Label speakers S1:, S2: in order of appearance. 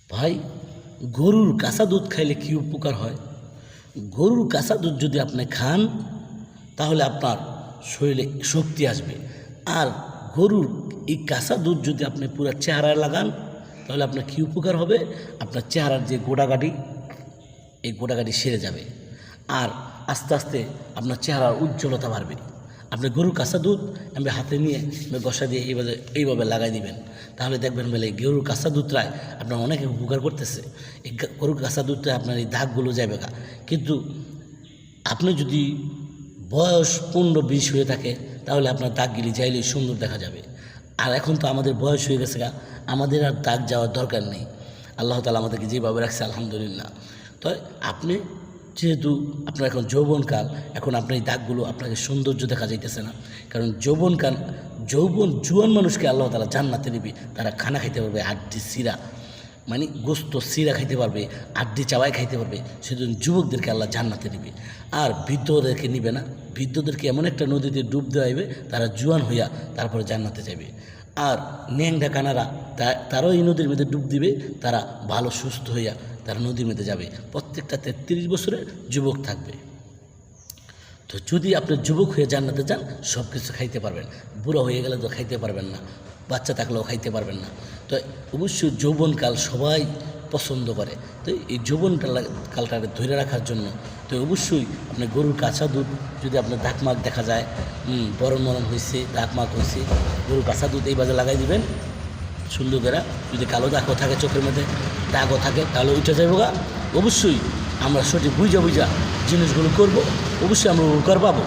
S1: ভাই, গরুর কাঁচা দুধ খাইলে কি উপকার হয়? গরুর কাঁচা দুধ যদি আপনি খান তাহলে আপনার শরীরে শক্তি আসবে। আর গরুর এই কাঁচা দুধ যদি আপনি পুরো চেহারায় লাগান তাহলে আপনার কী উপকার হবে? আপনার চেহারার যে গোটাগাটি, এই গোটাগাটি সেরে যাবে। আর আস্তে আস্তে আপনার চেহারার উজ্জ্বলতা বাড়বে। আপনি গরুর কাঁচা দুধ আপনি হাতে নিয়ে গসা দিয়ে এইভাবে লাগাই দিবেন, তাহলে দেখবেন বলে গরুর কাঁচা দুধটায় আপনার অনেক উপকার করতেছে। এই গরুর কাঁচা দুধটায় আপনার এই দাগগুলো যাবে গা। কিন্তু আপনি যদি বয়স 15-20 হয়ে থাকে তাহলে আপনার দাগগুলি যাইলে সুন্দর দেখা যাবে। আর এখন তো আমাদের বয়স হয়ে গেছে গা, আমাদের আর দাগ যাওয়ার দরকার নেই। আল্লাহ তাআলা আমাদেরকে যেভাবে রাখছে আলহামদুলিল্লাহ। তো আপনি যেহেতু আপনার এখন যৌবনকাল, এখন আপনার এই দাগগুলো আপনাকে সৌন্দর্য দেখা যাইতেছে না, কারণ জুয়ান মানুষকে আল্লাহ তাআলা জান্নাতে নিবি। তারা খানা খাইতে পারবে, আড্ডি সিরা মানে গোস্ত সিরা খাইতে পারবে, আড্ডি চাওয়াই খাইতে পারবে। সেজন্য যুবকদেরকে আল্লাহ জান্নাতে নিবে। আর বৃদ্ধদেরকে নিবে না। বৃদ্ধদেরকে এমন একটা নদীতে ডুব দেওয়াইবে, তারা জুয়ান হইয়া তারপরে জান্নাতে যাবে। আর ন্যাংটা কানারা তারাও এই নদীর মধ্যে ডুব দিবে, তারা ভালো সুস্থ হইয়া তারা নদীর মধ্যে যাবে। প্রত্যেকটা 33 বছরের যুবক থাকবে। তো যদি আপনি যুবক হয়ে জান্নাতে যান, সব কিছু খাইতে পারবেন। বুড়ো হয়ে গেলে তো খাইতে পারবেন না, বাচ্চা থাকলেও খাইতে পারবেন না। তো অবশ্যই যৌবনকাল সবাই পছন্দ করে। তো এই যৌবনকালটাকে ধরে রাখার জন্য তো অবশ্যই আপনি গরুর কাঁচা দুধ, যদি আপনার দাগমাগ দেখা যায়, বরণ মরণ হয়েছে, দাগমাগ হয়েছে, গরুর কাঁচা দুধ এই বাজে লাগাই দিবেন সুন্দর করে। যদি কালো দাগও থাকে, চোখের মধ্যে দাগও থাকে, তাহলে উঠে যাবো গা। অবশ্যই আমরা সঠিক বুঝা জিনিসগুলো করব, অবশ্যই আমরা উপকার পাবো।